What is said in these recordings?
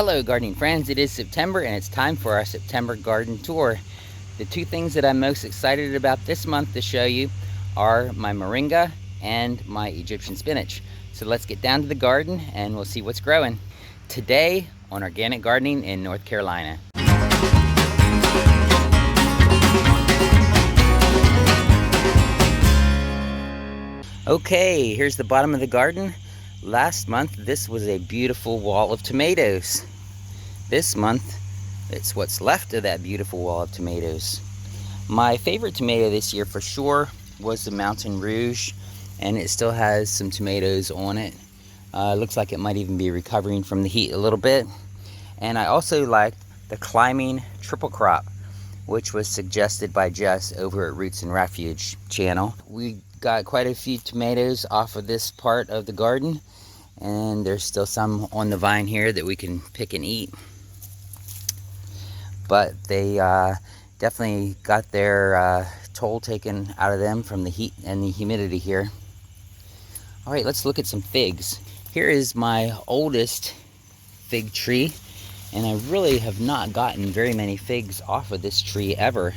Hello gardening friends, it is September and it's time for our September garden tour. The two things that I'm most excited about this month to show you are my moringa and my Egyptian spinach. So let's get down to the garden and we'll see what's growing. Today on Organic Gardening in North Carolina. Okay, here's the bottom of the garden. Last month, this was a beautiful wall of tomatoes. This month, it's what's left of that beautiful wall of tomatoes. My favorite tomato this year for sure was the Mountain Rouge, and it still has some tomatoes on it. Looks like it might even be recovering from the heat a little bit. And I also like the Climbing Triple Crop, which was suggested by Jess over at Roots and Refuge channel. We got quite a few tomatoes off of this part of the garden, and there's still some on the vine here that we can pick and eat. But they definitely got their toll taken out of them from the heat and the humidity here. All right, let's look at some figs. Here is my oldest fig tree, and I really have not gotten very many figs off of this tree ever.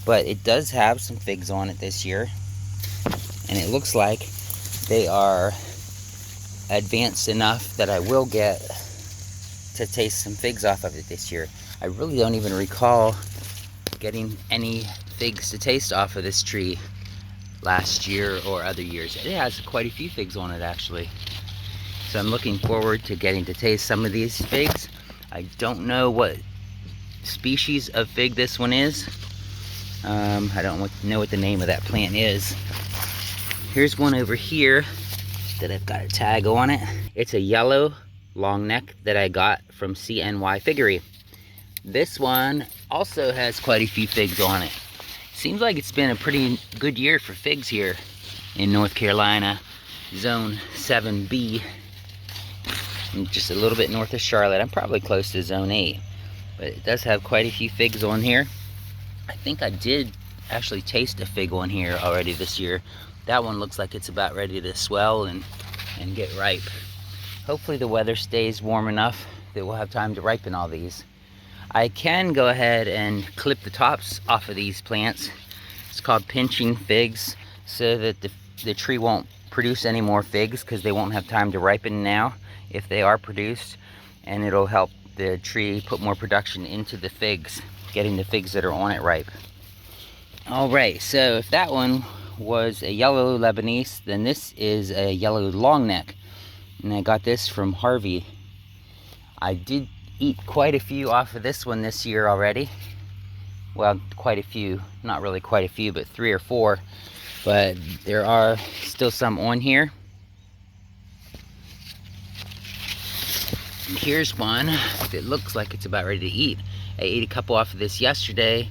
But it does have some figs on it this year, and it looks like they are advanced enough that I will get to taste some figs off of it this year. I really don't even recall getting any figs to taste off of this tree last year or other years. It has quite a few figs on it actually. So I'm looking forward to getting to taste some of these figs. I don't know what species of fig this one is. I don't know what the name of that plant is. Here's one over here that I've got a tag on it. It's a yellow long neck that I got from CNY Figgery. This one also has quite a few figs on it. Seems like it's been a pretty good year for figs here in North Carolina, Zone 7B. I'm just a little bit north of Charlotte. I'm probably close to Zone 8, but it does have quite a few figs on here. I think I did actually taste a fig on here already this year. That one looks like it's about ready to swell and get ripe. Hopefully the weather stays warm enough that we'll have time to ripen all these. I can go ahead and clip the tops off of these plants. It's called pinching figs, so that the tree won't produce any more figs because they won't have time to ripen now if they are produced, and it'll help the tree put more production into the figs, getting the figs that are on it ripe. Alright, so if that one was a yellow Lebanese, then this is a yellow long neck, and I got this from Harvey. I did eat quite a few off of this one this year already. Well, quite a few, not really quite a few, but 3 or 4, but there are still some on here. And here's one that looks like it's about ready to eat. I ate a couple off of this yesterday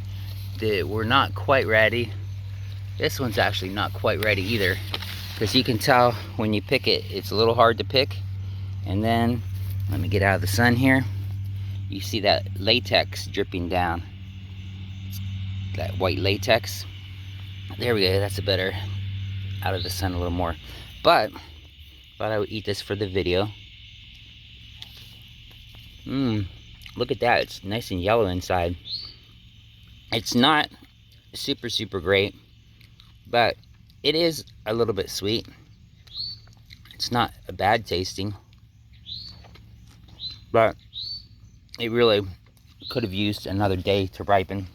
that were not quite ready. This one's actually not quite ready either, because you can tell when you pick it, it's a little hard to pick. And then, let me get out of the sun here. You see that latex dripping down. That white latex. There we go, that's a better, out of the sun a little more. But, thought I would eat this for the video. Look at that, it's nice and yellow inside. It's not super great, but it is a little bit sweet. It's not a bad tasting, but it really could have used another day to ripen.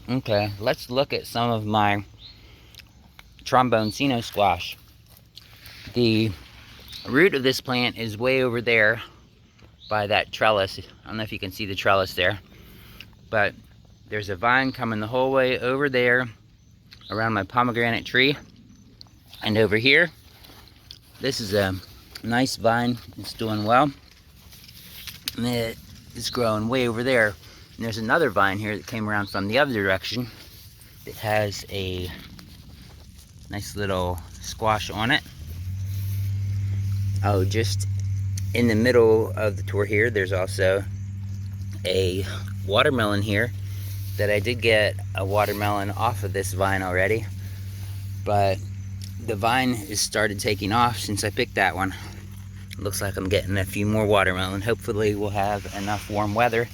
Okay, let's look at some of my tromboncino squash. The root of this plant is way over there by that trellis. I don't know if you can see the trellis there, but there's a vine coming the whole way over there around my pomegranate tree. And over here, this is a nice vine. It's doing well. And it's growing way over there. And there's another vine here that came around from the other direction that has a nice little squash on it. Oh, just in the middle of the tour here, there's also a watermelon here that I did get a watermelon off of this vine already, but the vine has started taking off since I picked that one. Looks like I'm getting a few more watermelon. Hopefully we'll have enough warm weather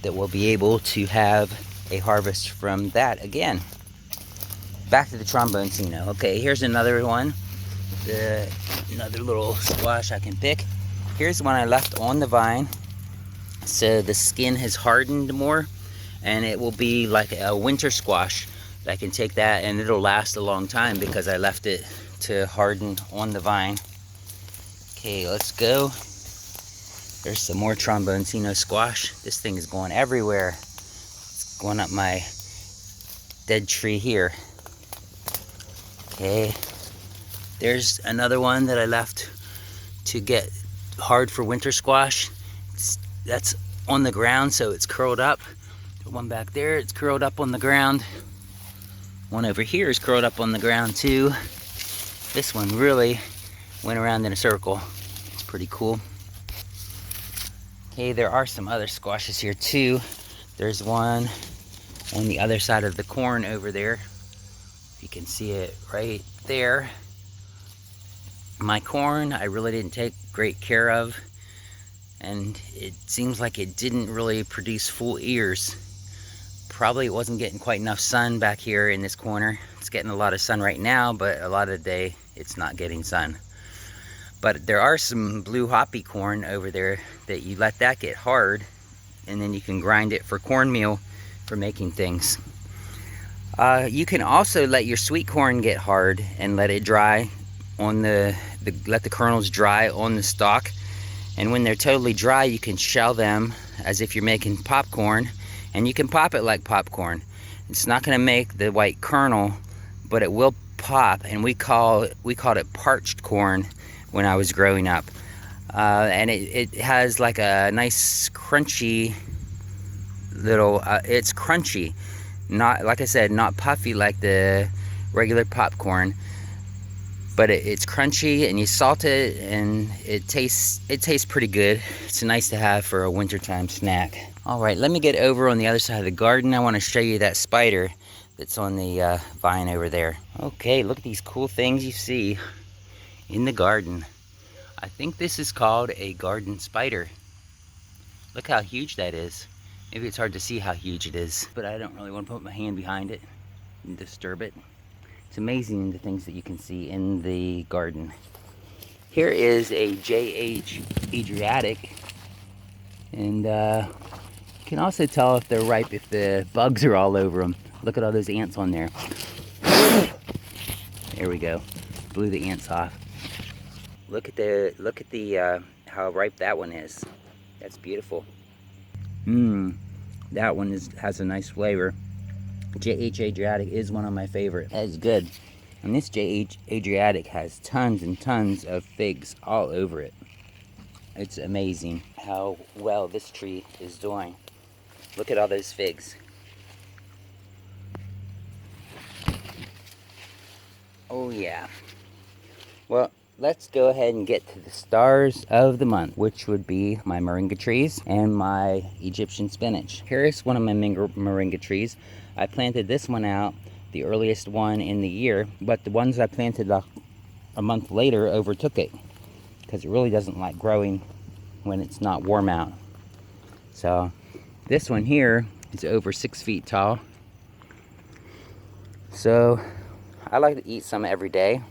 that we'll be able to have a harvest from that again. Back to the tromboncino. Okay, here's another one. Another little squash I can pick. Here's one I left on the vine. So the skin has hardened more, and it will be like a winter squash. I can take that and it'll last a long time because I left it to harden on the vine. Okay, let's go. There's some more tromboncino squash. This thing is going everywhere. It's going up my dead tree here. Okay, there's another one that I left to get hard for winter squash. That's on the ground, so it's curled up. The one back there, it's curled up on the ground. One over here is curled up on the ground too. This one really went around in a circle. It's pretty cool. Okay, there are some other squashes here too. There's one on the other side of the corn over there. You can see it right there. My corn, I really didn't take great care of, and it seems like it didn't really produce full ears. Probably it wasn't getting quite enough sun back here in this corner. It's getting a lot of sun right now, but a lot of the day it's not getting sun. But there are some blue hoppy corn over there that you let that get hard, and then you can grind it for cornmeal for making things. You can also let your sweet corn get hard and let it dry on let the kernels dry on the stalk. And when they're totally dry, you can shell them as if you're making popcorn, and you can pop it like popcorn. It's not going to make the white kernel, but it will pop, and we called it parched corn when I was growing up. And it has like a nice crunchy little, it's crunchy. Not, like I said, not puffy like the regular popcorn, but it's crunchy, and you salt it, and it tastes pretty good. It's nice to have for a wintertime snack. All right, let me get over on the other side of the garden. I want to show you that spider that's on the vine over there. Okay, look at these cool things you see in the garden. I think this is called a garden spider. Look how huge that is. Maybe it's hard to see how huge it is, but I don't really want to put my hand behind it and disturb it. It's amazing the things that you can see in the garden. Here is a JH Adriatic, and you can also tell if they're ripe if the bugs are all over them. Look at all those ants on there. There we go. Blew the ants off. Look at the how ripe that one is. That's beautiful. That one has a nice flavor. JH Adriatic is one of my favorites. That's good. And this JH Adriatic has tons and tons of figs all over it. It's amazing how well this tree is doing. Look at all those figs. Oh yeah. Well, let's go ahead and get to the stars of the month, which would be my moringa trees and my Egyptian spinach. Here's one of my moringa trees. I planted this one out, the earliest one in the year, but the ones I planted a month later overtook it because it really doesn't like growing when it's not warm out. So this one here is over 6 feet tall. So I like to eat some every day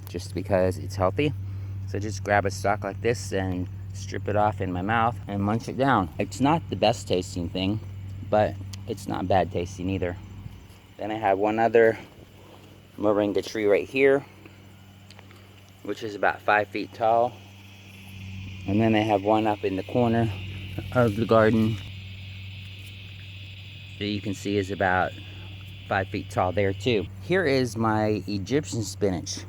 just because it's healthy. So just grab a stalk like this and strip it off in my mouth and munch it down. It's not the best tasting thing, but it's not bad tasting either. Then I have one other moringa tree right here, which is about 5 feet tall. And then I have one up in the corner of the garden that you can see is about 5 feet tall there too. Here is my Egyptian spinach,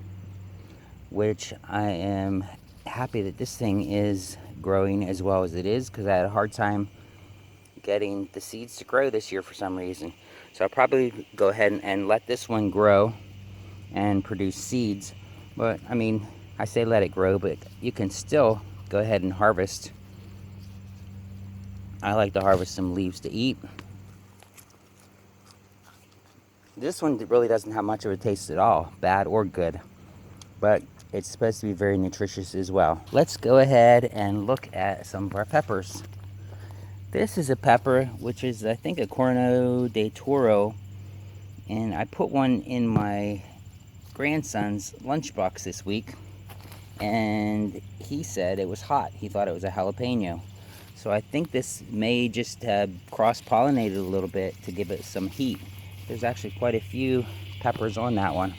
which I am happy that this thing is growing as well as it is, because I had a hard time getting the seeds to grow this year for some reason. So I'll probably go ahead and let this one grow and produce seeds. But I mean, I say let it grow, but you can still go ahead and harvest. I like to harvest some leaves to eat. This one really doesn't have much of a taste at all, bad or good. But it's supposed to be very nutritious as well. Let's go ahead and look at some of our peppers. This is a pepper, which is, I think, a Corno de Toro, and I put one in my grandson's lunchbox this week, and he said it was hot. He thought it was a jalapeno. So I think this may just have cross-pollinated a little bit to give it some heat. There's actually quite a few peppers on that one.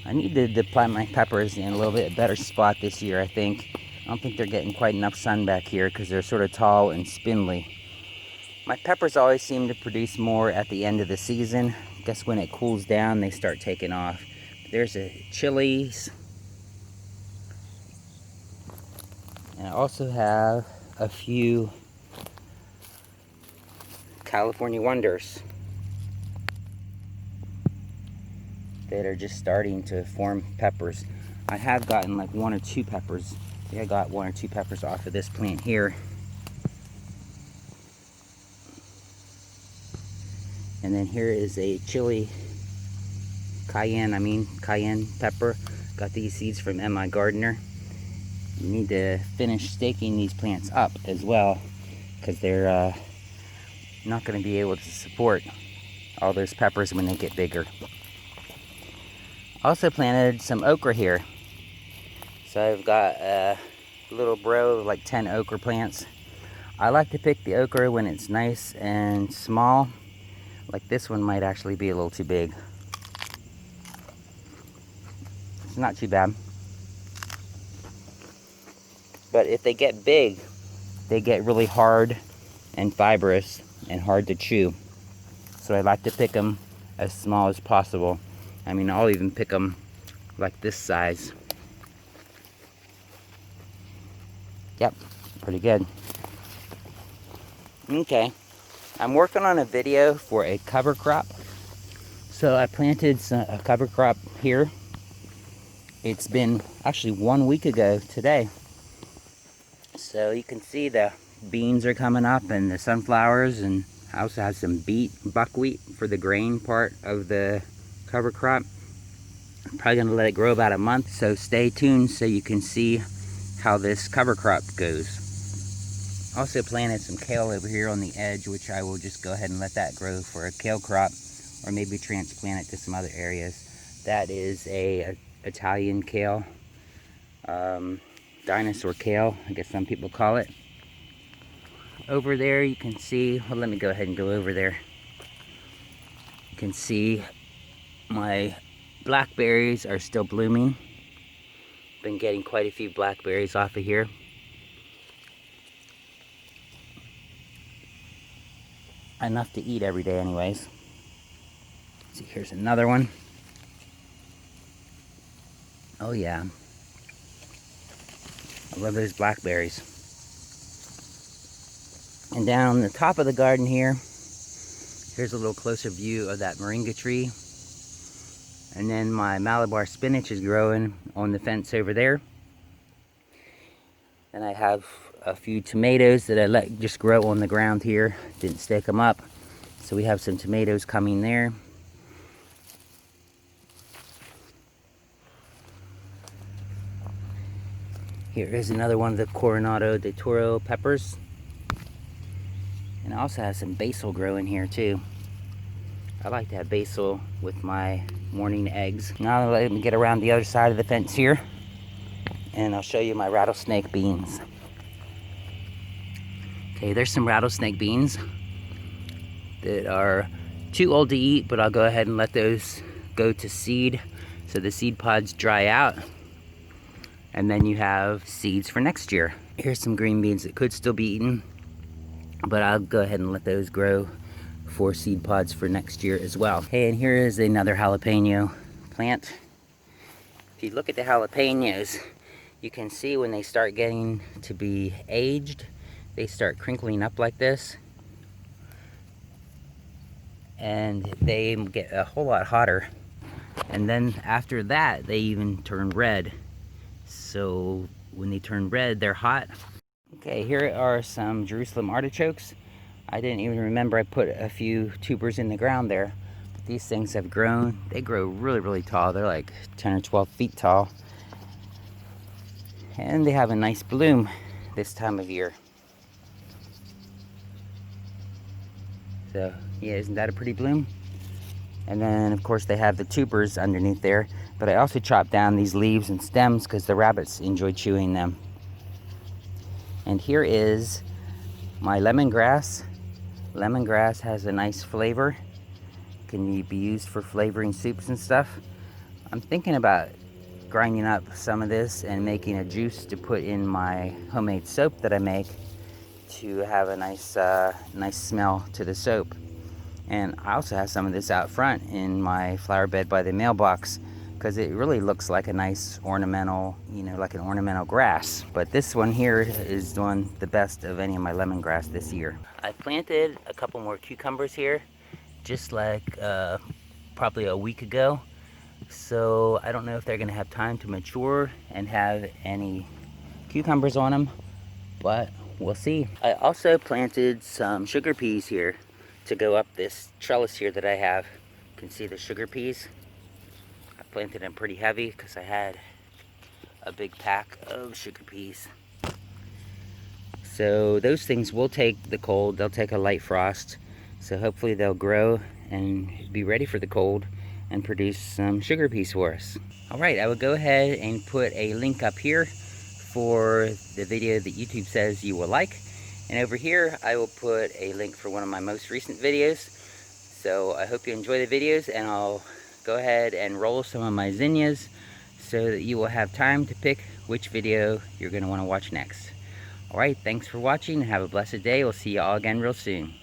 I need to plant my peppers in a little bit better spot this year, I think. I don't think they're getting quite enough sun back here because they're sort of tall and spindly. My peppers always seem to produce more at the end of the season. I guess when it cools down, they start taking off. There's a chilies. And I also have a few California Wonders that are just starting to form peppers. I have gotten like 1 or 2 peppers. I think I got 1 or 2 peppers off of this plant here. And then here is a cayenne pepper. Got these seeds from Emma Gardner. You need to finish staking these plants up as well, because they're not going to be able to support all those peppers when they get bigger. Also planted some okra here. So I've got a little row of like 10 okra plants. I like to pick the okra when it's nice and small. Like this one might actually be a little too big. It's not too bad. But if they get big, they get really hard and fibrous and hard to chew. So I like to pick them as small as possible. I mean, I'll even pick them like this size. Yep, pretty good. Okay, I'm working on a video for a cover crop. So I planted a cover crop here. It's been actually 1 week ago today. So you can see the beans are coming up and the sunflowers, and I also have some buckwheat for the grain part of the cover crop. I'm probably going to let it grow about a month, so stay tuned so you can see how this cover crop goes. Also planted some kale over here on the edge, which I will just go ahead and let that grow for a kale crop, or maybe transplant it to some other areas. That is a Italian kale, dinosaur kale, I guess some people call it. Over there you can see, well, let me go ahead and go over there. You can see my blackberries are still blooming. Been getting quite a few blackberries off of here. Enough to eat every day anyways. See, here's another one. Oh yeah. I love those blackberries. And down on the top of the garden here, here's a little closer view of that moringa tree. And then my Malabar spinach is growing on the fence over there. And I have a few tomatoes that I let just grow on the ground here. Didn't stake them up. So we have some tomatoes coming there. Here is another one of the Coronado de Toro peppers. And I also have some basil growing here too. I like to have basil with my morning eggs. Now let me get around the other side of the fence here, and I'll show you my rattlesnake beans. Okay, there's some rattlesnake beans that are too old to eat, but I'll go ahead and let those go to seed so the seed pods dry out. And then you have seeds for next year. Here's some green beans that could still be eaten, but I'll go ahead and let those grow for seed pods for next year as well. Hey, and here is another jalapeno plant. If you look at the jalapenos, you can see when they start getting to be aged, they start crinkling up like this. And they get a whole lot hotter. And then after that, they even turn red. So when they turn red, they're hot. Okay, here are some Jerusalem artichokes. I didn't even remember I put a few tubers in the ground there. But these things have grown. They grow really, really tall. They're like 10 or 12 feet tall. And they have a nice bloom this time of year. So yeah, isn't that a pretty bloom? And then of course they have the tubers underneath there, but I also chopped down these leaves and stems because the rabbits enjoy chewing them. And here is my lemongrass. Lemongrass has a nice flavor, can be used for flavoring soups and stuff. I'm thinking about grinding up some of this and making a juice to put in my homemade soap that I make to have a nice smell to the soap. And I also have some of this out front in my flower bed by the mailbox because it really looks like a nice ornamental, like an ornamental grass. But this one here is doing the best of any of my lemongrass this year. I planted a couple more cucumbers here just like probably a week ago. So I don't know if they're gonna have time to mature and have any cucumbers on them, but we'll see. I also planted some sugar peas here to go up this trellis here that I have. You can see the sugar peas. I planted them pretty heavy because I had a big pack of sugar peas. So those things will take the cold. They'll take a light frost. So hopefully they'll grow and be ready for the cold and produce some sugar peas for us. All right, I will go ahead and put a link up here for the video that YouTube says you will like. And over here, I will put a link for one of my most recent videos. So I hope you enjoy the videos, and I'll go ahead and roll some of my zinnias so that you will have time to pick which video you're gonna wanna watch next. All right, thanks for watching and have a blessed day. We'll see you all again real soon.